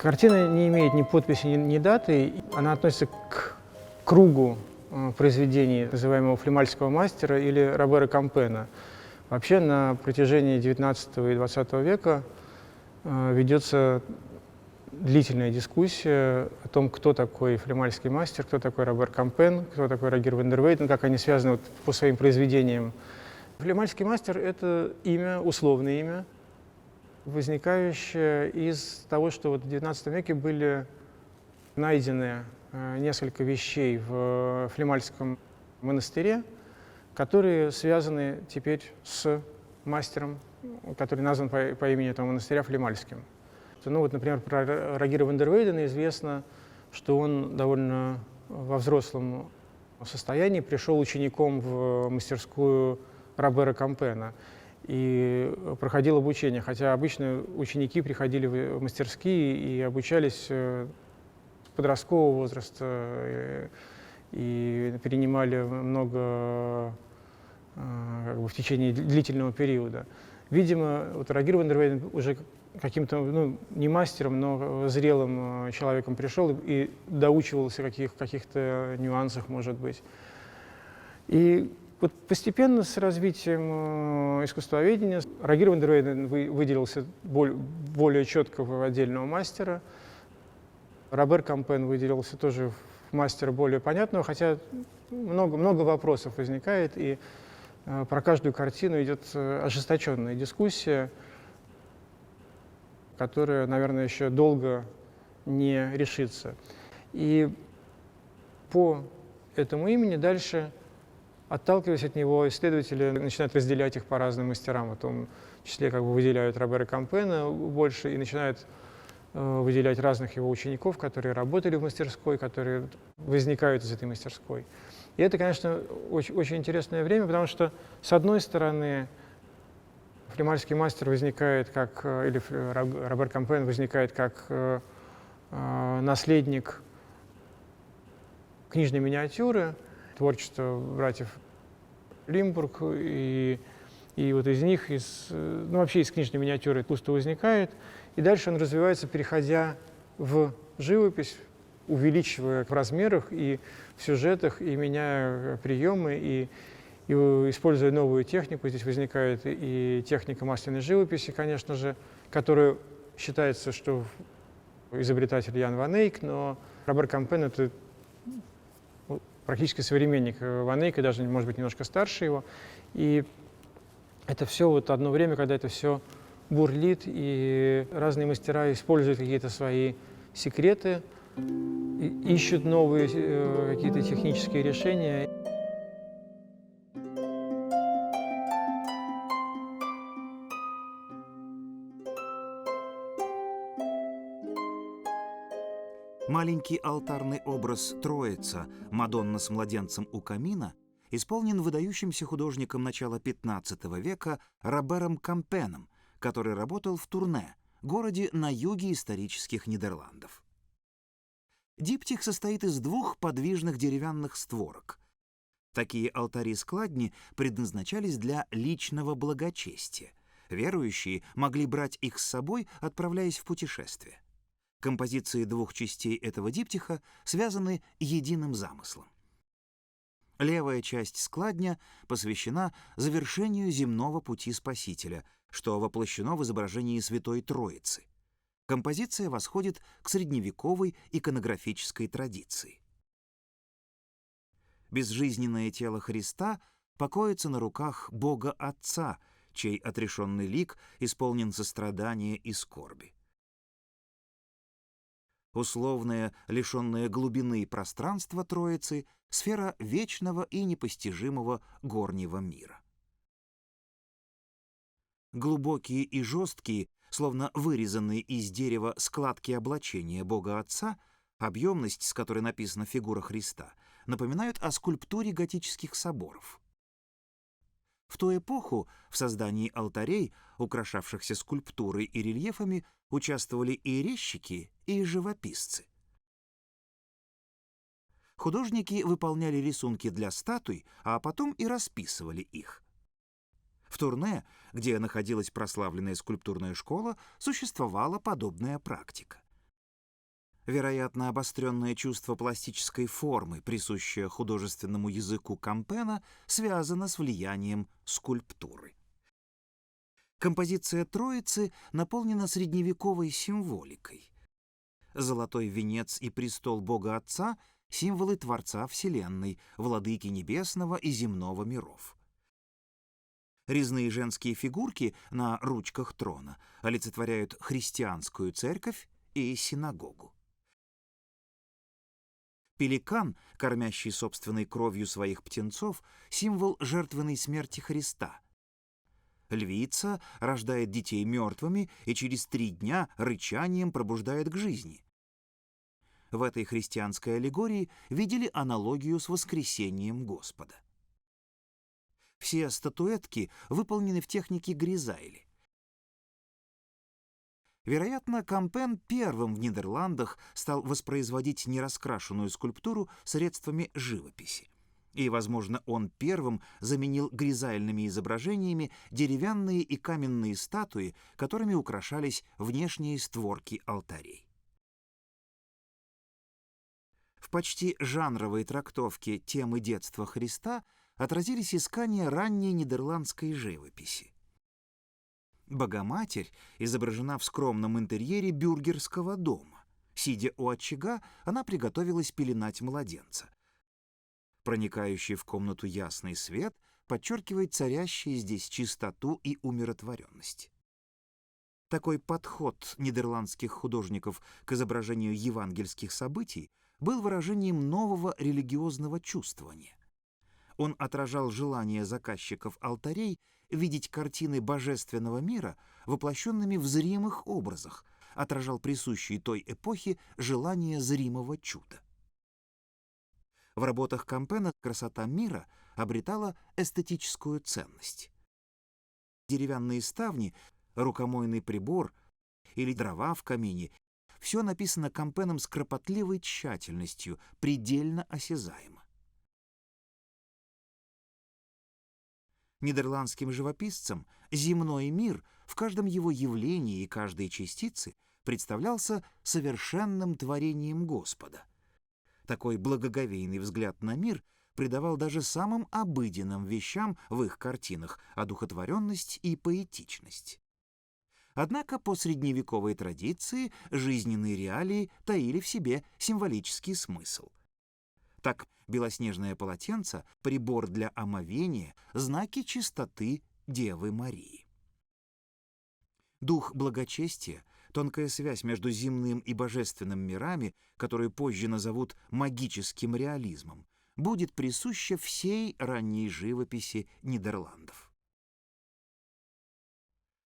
Картина не имеет ни подписи, ни даты. Она относится к кругу произведений называемого флемальского мастера или Робера Кампена. Вообще на протяжении XIX и XX века ведется длительная дискуссия о том, кто такой флемальский мастер, кто такой Робер Кампен, кто такой Рогер ван дер Вейден, как они связаны вот по своим произведениям. Флемальский мастер – это имя, условное имя, возникающее из того, что вот в XIX веке были найдены несколько вещей в Флемальском монастыре, которые связаны теперь с мастером, который назван по имени этого монастыря Флемальским. Ну вот, например, про Рогера ван дер Вейдена известно, что он довольно во взрослом состоянии пришел учеником в мастерскую Робера Кампена и проходил обучение, хотя обычно ученики приходили в мастерские и обучались с подросткового возраста и перенимали много в течение длительного периода. Видимо, вот Рогер ван дер Вейден уже каким-то, не мастером, но зрелым человеком пришел и доучивался каких-то нюансах, может быть. И вот постепенно с развитием искусствоведения Рогер ван дер Вейден выделился более четко в отдельного мастера. Робер Кампен выделился тоже в мастера более понятного, хотя много вопросов возникает, и про каждую картину идет ожесточенная дискуссия, которая, наверное, еще долго не решится. И по этому имени дальше, отталкиваясь от него, исследователи начинают разделять их по разным мастерам. В том числе выделяют Робера Кампена больше и начинают выделять разных его учеников, которые работали в мастерской, которые возникают из этой мастерской. И это, конечно, очень интересное время, потому что, с одной стороны, флемальский мастер возникает или Робер Кампен возникает как наследник книжной миниатюры, творчества братьев Лимбург, и вот из них, вообще из книжной миниатюры искусство возникает, и дальше он развивается, переходя в живопись, увеличивая в размерах и в сюжетах, и меняя приемы, и используя новую технику. Здесь возникает и техника масляной живописи, конечно же, которая считается, что изобретатель Ян ван Эйк, но Робер Кампен — это практически современник ван Эйка, даже, может быть, немножко старше его. И это все вот одно время, когда это все бурлит, и разные мастера используют какие-то свои секреты, ищут новые какие-то технические решения. Маленький алтарный образ Троица, Мадонна с младенцем у камина, исполнен выдающимся художником начала XV века Робером Кампеном, который работал в Турне, городе на юге исторических Нидерландов. Диптих состоит из двух подвижных деревянных створок. Такие алтари-складни предназначались для личного благочестия. Верующие могли брать их с собой, отправляясь в путешествие. Композиции двух частей этого диптиха связаны единым замыслом. Левая часть складня посвящена завершению земного пути Спасителя, что воплощено в изображении Святой Троицы. Композиция восходит к средневековой иконографической традиции. Безжизненное тело Христа покоится на руках Бога Отца, чей отрешенный лик исполнен сострадания и скорби. Условное, лишенное глубины пространство Троицы — сфера вечного и непостижимого горнего мира. Глубокие и жесткие, словно вырезанные из дерева складки облачения Бога Отца, объемность, с которой написана фигура Христа, напоминают о скульптуре готических соборов. В ту эпоху в создании алтарей, украшавшихся скульптурой и рельефами, участвовали и резчики, и живописцы. Художники выполняли рисунки для статуй, а потом и расписывали их. В Турне, где находилась прославленная скульптурная школа, существовала подобная практика. Вероятно, обостренное чувство пластической формы, присущее художественному языку Кампена, связано с влиянием скульптуры. Композиция Троицы наполнена средневековой символикой. Золотой венец и престол Бога Отца — символы Творца Вселенной, Владыки Небесного и Земного миров. Резные женские фигурки на ручках трона олицетворяют христианскую церковь и синагогу. Пеликан, кормящий собственной кровью своих птенцов, символ жертвенной смерти Христа. Львица рождает детей мертвыми и через 3 дня рычанием пробуждает к жизни. В этой христианской аллегории видели аналогию с воскресением Господа. Все статуэтки выполнены в технике Гризайли. Вероятно, Кампен первым в Нидерландах стал воспроизводить нераскрашенную скульптуру средствами живописи. И, возможно, он первым заменил гризальными изображениями деревянные и каменные статуи, которыми украшались внешние створки алтарей. В почти жанровой трактовке темы детства Христа отразились искания ранней нидерландской живописи. Богоматерь изображена в скромном интерьере бюргерского дома. Сидя у очага, она приготовилась пеленать младенца. Проникающий в комнату ясный свет подчеркивает царящие здесь чистоту и умиротворенность. Такой подход нидерландских художников к изображению евангельских событий был выражением нового религиозного чувствования. Он отражал желание заказчиков алтарей видеть картины божественного мира воплощенными в зримых образах, отражал присущие той эпохе желание зримого чуда. В работах Кампена красота мира обретала эстетическую ценность. Деревянные ставни, рукомойный прибор или дрова в камине — все написано Кампеном с кропотливой тщательностью, предельно осязаемо. Нидерландским живописцам земной мир в каждом его явлении и каждой частице представлялся совершенным творением Господа. Такой благоговейный взгляд на мир придавал даже самым обыденным вещам в их картинах одухотворенность и поэтичность. Однако по средневековой традиции жизненные реалии таили в себе символический смысл. Так, белоснежное полотенце, прибор для омовения, знаки чистоты Девы Марии. Дух благочестия, тонкая связь между земным и божественным мирами, которую позже назовут магическим реализмом, будет присуща всей ранней живописи Нидерландов.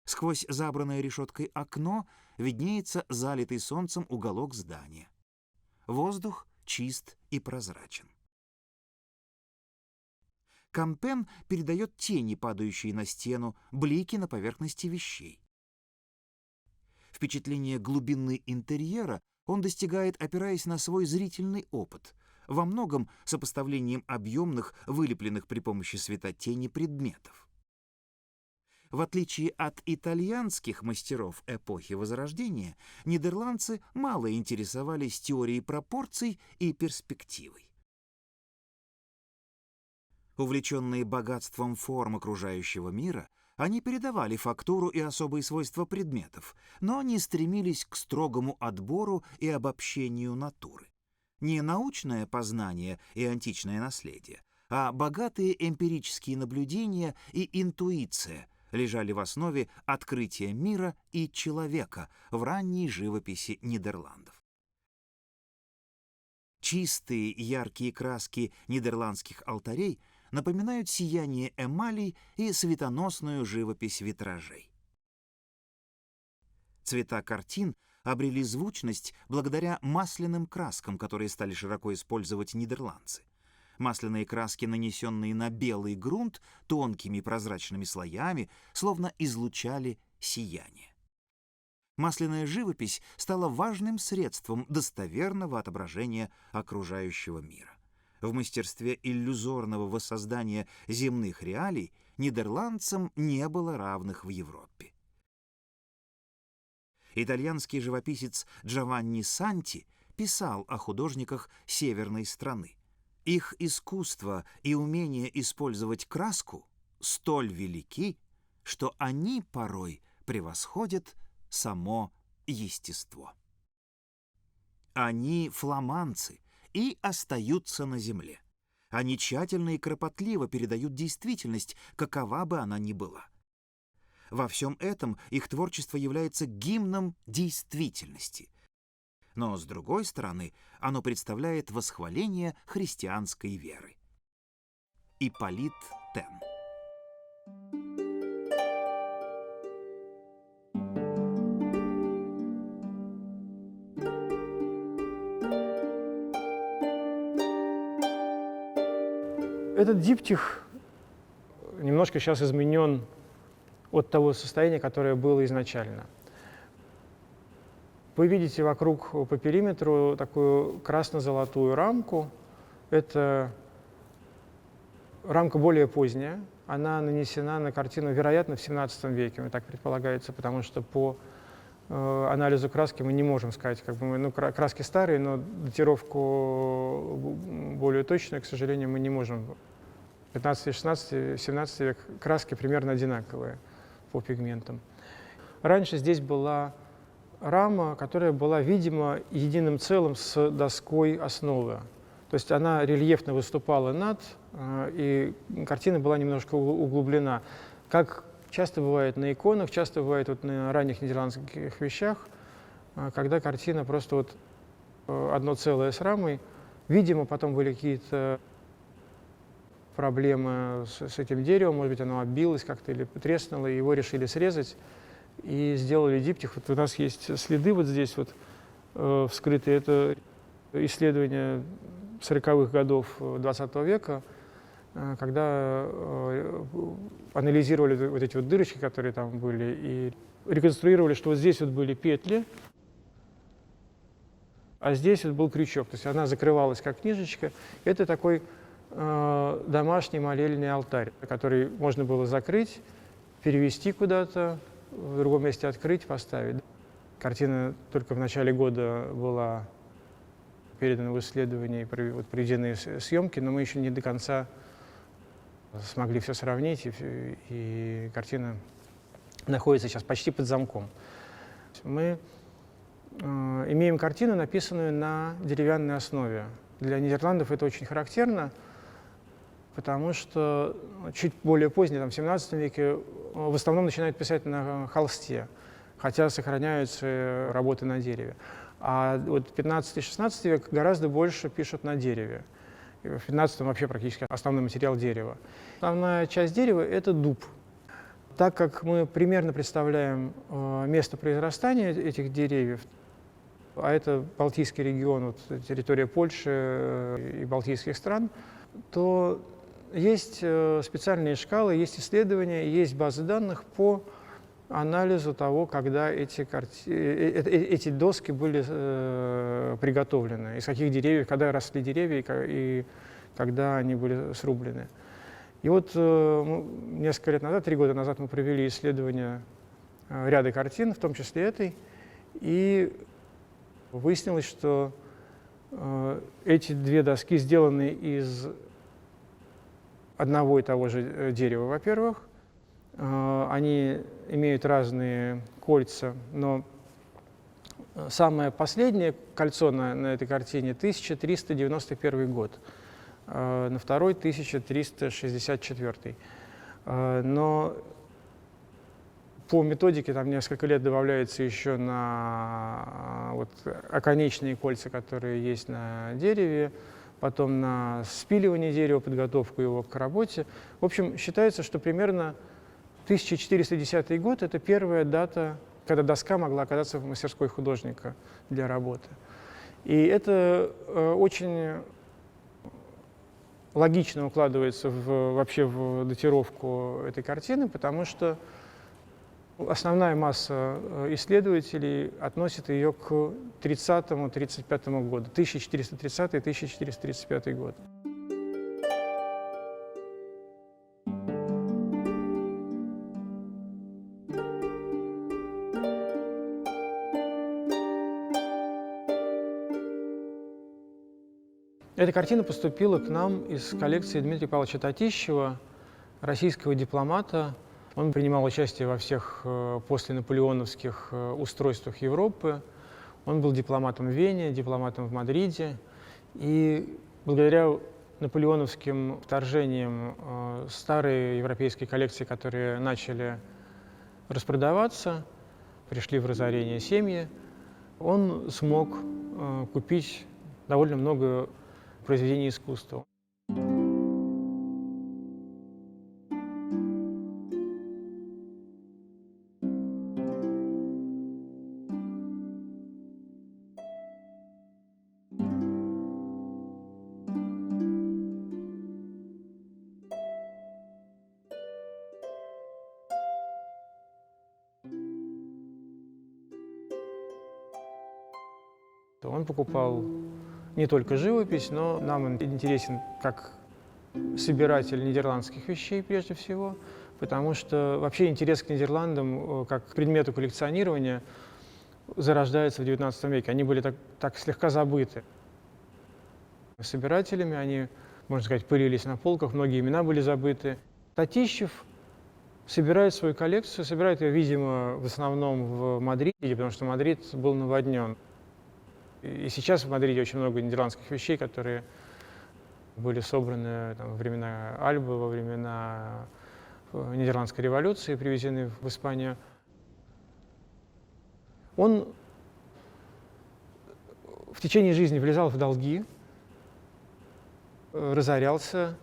Сквозь забранное решеткой окно виднеется залитый солнцем уголок здания. Воздух чист и прозрачен. Кампен передает тени, падающие на стену, блики на поверхности вещей. Впечатление глубины интерьера он достигает, опираясь на свой зрительный опыт, во многом сопоставлением объемных, вылепленных при помощи светотени предметов. В отличие от итальянских мастеров эпохи Возрождения, нидерландцы мало интересовались теорией пропорций и перспективой. Увлеченные богатством форм окружающего мира, они передавали фактуру и особые свойства предметов, но не стремились к строгому отбору и обобщению натуры. Не научное познание и античное наследие, а богатые эмпирические наблюдения и интуиция лежали в основе открытия мира и человека в ранней живописи Нидерландов. Чистые яркие краски нидерландских алтарей напоминают сияние эмалей и светоносную живопись витражей. Цвета картин обрели звучность благодаря масляным краскам, которые стали широко использовать нидерландцы. Масляные краски, нанесенные на белый грунт тонкими прозрачными слоями, словно излучали сияние. Масляная живопись стала важным средством достоверного отображения окружающего мира. В мастерстве иллюзорного воссоздания земных реалий нидерландцам не было равных в Европе. Итальянский живописец Джованни Санти писал о художниках северной страны. Их искусство и умение использовать краску столь велики, что они порой превосходят само естество. Они фламандцы и остаются на земле. Они тщательно и кропотливо передают действительность, какова бы она ни была. Во всем этом их творчество является гимном действительности. Но, с другой стороны, оно представляет восхваление христианской веры. Ипполит Тен. Этот диптих немножко сейчас изменен от того состояния, которое было изначально. Вы видите вокруг по периметру такую красно-золотую рамку. Это рамка более поздняя. Она нанесена на картину, вероятно, в XVII веке, так предполагается, потому что по анализу краски мы не можем сказать, краски старые, но датировку более точную, к сожалению, мы не можем. 15, 16, 17 век краски примерно одинаковые по пигментам. Раньше здесь была рама, которая была, видимо, единым целым с доской основы. То есть она рельефно выступала над, и картина была немножко углублена. Как часто бывает на иконах, часто бывает на ранних нидерландских вещах, когда картина просто одно целое с рамой. Видимо, потом были какие-то проблемы с этим деревом, может быть, оно оббилось как-то или треснуло, и его решили срезать и сделали диптих. У нас есть следы здесь вскрытые. Это исследования 40-х годов XX века, когда анализировали эти дырочки, которые там были, и реконструировали, что здесь были петли, а здесь был крючок. То есть она закрывалась как книжечка. Это такой домашний молельный алтарь, который можно было закрыть, перевести куда-то, в другом месте открыть, поставить. Картина только в начале года была передана в исследование, проведены съемки, но мы еще не до конца смогли все сравнить, и картина находится сейчас почти под замком. Мы имеем картину, написанную на деревянной основе. Для Нидерландов это очень характерно, потому что чуть более позднее, в XVII веке, в основном начинают писать на холсте, хотя сохраняются работы на дереве. А XV-XVI век гораздо больше пишут на дереве. И в XV вообще практически основной материал дерева. Основная часть дерева – это дуб. Так как мы примерно представляем место произрастания этих деревьев, а это Балтийский регион, территория Польши и балтийских стран, то есть специальные шкалы, есть исследования, есть базы данных по анализу того, когда эти доски были приготовлены, из каких деревьев, когда росли деревья и когда они были срублены. И несколько лет назад, 3 года назад, мы провели исследование ряда картин, в том числе этой, и выяснилось, что эти 2 доски сделаны из одного и того же дерева, во-первых. Они имеют разные кольца, но самое последнее кольцо на этой картине 1391 год, на второй 1364. Но по методике там несколько лет добавляется еще на оконечные кольца, которые есть на дереве, потом на спиливание дерева, подготовку его к работе. В общем, считается, что примерно 1410 год – это первая дата, когда доска могла оказаться в мастерской художника для работы. И это очень логично укладывается вообще в датировку этой картины, потому что основная масса исследователей относит ее к 30-35 году, 1430-1435 год. Эта картина поступила к нам из коллекции Дмитрия Павловича Татищева, российского дипломата. Он принимал участие во всех посленаполеоновских устройствах Европы. Он был дипломатом в Вене, дипломатом в Мадриде. И благодаря наполеоновским вторжениям старые европейские коллекции, которые начали распродаваться, пришли в разорение семьи, он смог купить довольно много произведений искусства. Он покупал не только живопись, но нам он интересен как собиратель нидерландских вещей прежде всего, потому что вообще интерес к Нидерландам как к предмету коллекционирования зарождается в XIX веке. Они были так слегка забыты собирателями, они, можно сказать, пылились на полках, многие имена были забыты. Татищев собирает свою коллекцию, собирает ее, видимо, в основном в Мадриде, потому что Мадрид был наводнен. И сейчас в Мадриде очень много нидерландских вещей, которые были собраны во времена Альбы, во времена Нидерландской революции, привезены в Испанию. Он в течение жизни влезал в долги, разорялся.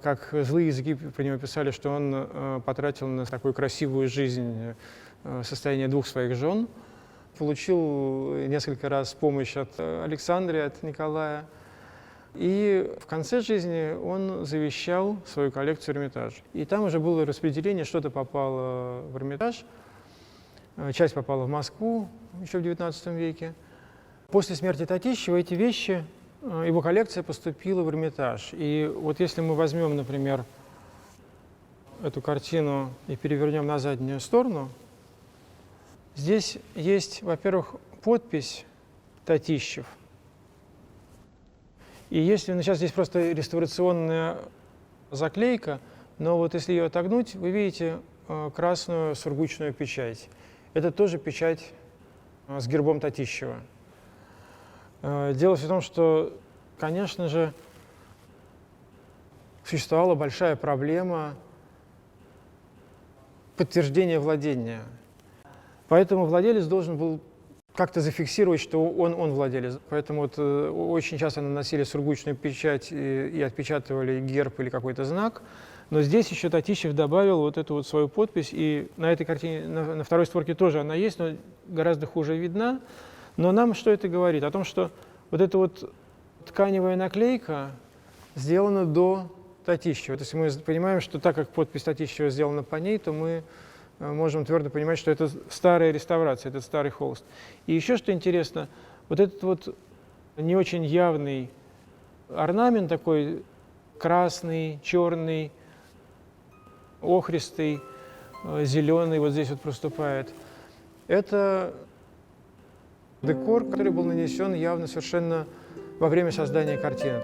Как злые языки про него писали, что он потратил на такую красивую жизнь состояние 2 своих жен. Получил несколько раз помощь от Александры, от Николая. И в конце жизни он завещал свою коллекцию в Эрмитаж. И там уже было распределение, что-то попало в Эрмитаж, часть попала в Москву еще в XIX веке. После смерти Татищева эти вещи, его коллекция поступила в Эрмитаж. И вот если мы возьмем, например, эту картину и перевернем на заднюю сторону, здесь есть, во-первых, подпись Татищев. И если сейчас здесь просто реставрационная заклейка, но вот если ее отогнуть, вы видите красную сургучную печать. Это тоже печать с гербом Татищева. Дело в том, что, конечно же, существовала большая проблема подтверждения владения. Поэтому владелец должен был как-то зафиксировать, что он владелец. Поэтому вот очень часто наносили сургучную печать и отпечатывали герб или какой-то знак. Но здесь еще Татищев добавил вот эту вот свою подпись. И на этой картине, на второй створке тоже она есть, но гораздо хуже видна. Но нам что это говорит? О том, что вот эта вот тканевая наклейка сделана до Татищева. То есть мы понимаем, что так как подпись Татищева сделана по ней, то мы можем твердо понимать, что это старая реставрация, этот старый холст. И еще что интересно, вот этот вот не очень явный орнамент такой красный, черный, охристый, зеленый, вот здесь вот проступает. Это декор, который был нанесен явно совершенно во время создания картины.